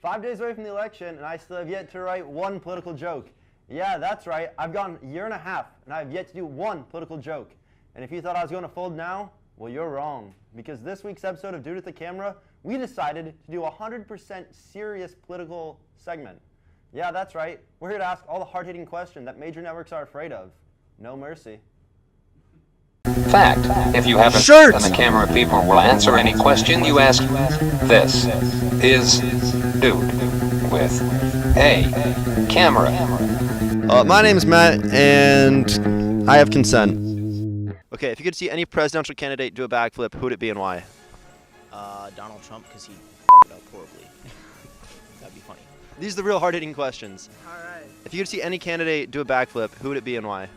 5 days away from the election, and I still have yet to write one political joke. Yeah, that's right. I've gone a year and a half, and I've yet to do one political joke. And if you thought I was going to fold now, well, you're wrong. Because this week's episode of Dude with the Camera, we decided to do a 100% serious political segment. Yeah, that's right. We're here to ask all the hard-hitting questions that major networks are afraid of. No mercy. Fact. If you haven't, then the camera people will answer any question you ask. This is Dude with a Camera. My name's Matt, and I have consent. Okay, if you could see any presidential candidate do a backflip, who would it be and why? Donald Trump, because he fucked it up horribly. That'd be funny. These are the real hard-hitting questions. Alright. If you could see any candidate do a backflip, who would it be and why?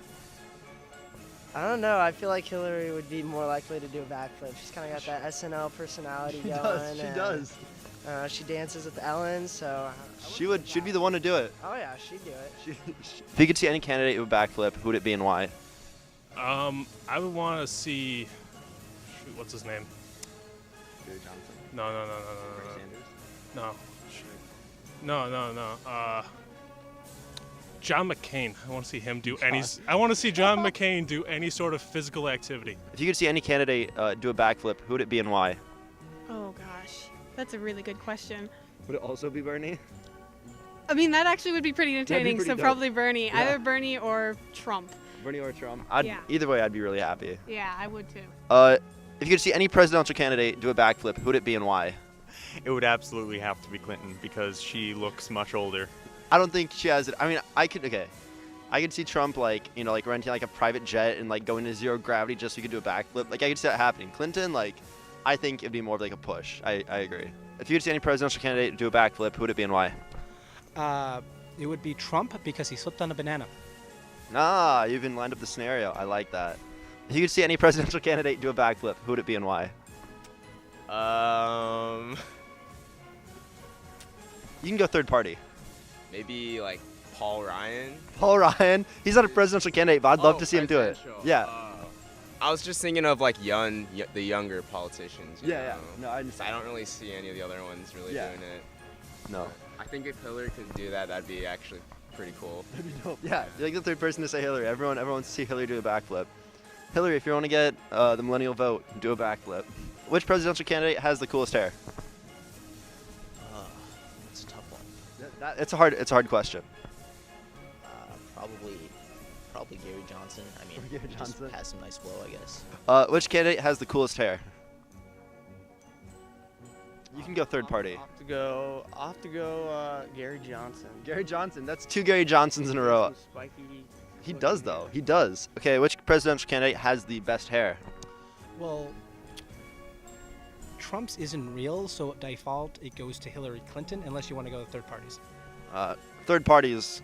I don't know. I feel like Hillary would be more likely to do a backflip. She's kind of got that SNL personality going. She does. She dances with Ellen, so... She'd be the one to do it. Oh yeah, she'd do it. If you could see any candidate do a backflip, who would it be and why? I would want to see... Shoot, what's his name? Gary Johnson. No. John McCain. I want to see him do any. I want to see John McCain do any sort of physical activity. If you could see any candidate do a backflip, who would it be and why? Oh gosh, that's a really good question. Would it also be Bernie? I mean, that actually would be pretty entertaining. pretty So dope. probably Bernie, Yeah. either Bernie or Trump. Bernie or Trump? Yeah. Either way, I'd be really happy. Yeah, I would too. If you could see any presidential candidate do a backflip, who would it be and why? It would absolutely have to be Clinton because she looks much older. I don't think she has it. I mean, I could see Trump renting like a private jet and like going to zero gravity just so he could do a backflip. Like I could see that happening. Clinton, I think it'd be more of like a push. I agree. If you could see any presidential candidate do a backflip, who would it be and why? It would be Trump because he slipped on a banana. Nah, you even lined up the scenario. I like that. If you could see any presidential candidate do a backflip, who would it be and why? You can go third party. Maybe like Paul Ryan. Paul Ryan. He's not a presidential candidate, but I'd love to see him do it. Yeah. I was just thinking of like the younger politicians. you know? No, I understand. I don't really see any of the other ones really doing it. No. I think if Hillary could do that, that'd be actually pretty cool. That'd be dope. Yeah, you're like the third person to say Hillary. Everyone wants to see Hillary do a backflip. Hillary, if you want to get the millennial vote, do a backflip. Which presidential candidate has the coolest hair? That's a tough one. It's a hard question. Probably Gary Johnson. I mean, Gary he Johnson. just has some nice flow, I guess. Which candidate has the coolest hair? You can go third party. I'll have to go Gary Johnson. Gary Johnson. That's two Gary Johnsons in a row. Spiky. He does though. He does. Okay, which presidential candidate has the best hair? Well, Trump's isn't real, so at default it goes to Hillary Clinton, unless you want to go to third parties. Third party is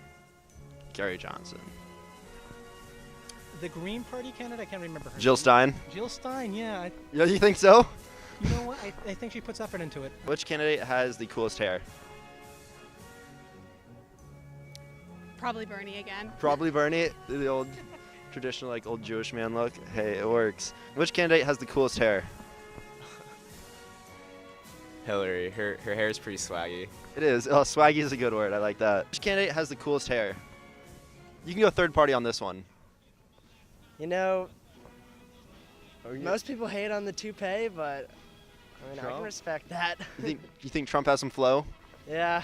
Gary Johnson. The Green Party candidate, I can't remember her Jill name. Stein. Jill Stein, yeah. Yeah, you think so? You know what? I think she puts effort into it. Which candidate has the coolest hair? Probably Bernie again. Probably Bernie, the old traditional like old Jewish man look. Hey, it works. Which candidate has the coolest hair? Hillary, her hair is pretty swaggy. It is. Oh, swaggy is a good word. I like that. Which candidate has the coolest hair? You can go third party on this one. You know, most people hate on the toupee, but I mean, I Trump? can respect that. You think Trump has some flow? Yeah,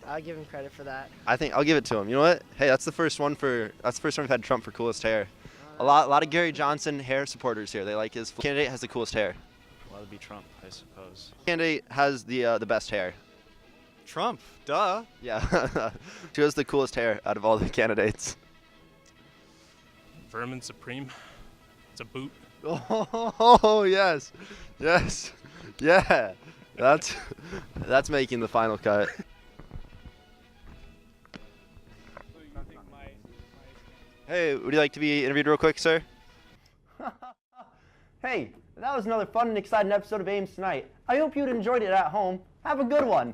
I'll give him credit for that. I think I'll give it to him. You know what? Hey, that's the first one we've had Trump for coolest hair. A lot of Gary Johnson hair supporters here. They like his candidate has the coolest hair. Well, that'd be Trump, I suppose. Candidate has the best hair. Trump, duh. Yeah. Who has the coolest hair out of all the candidates? Vermin Supreme. It's a boot. Oh yes, yes, yeah. That's making the final cut. Hey, would you like to be interviewed real quick, sir? Hey, that was another fun and exciting episode of eeeeem tonight. I hope you enjoyed it at home. Have a good one.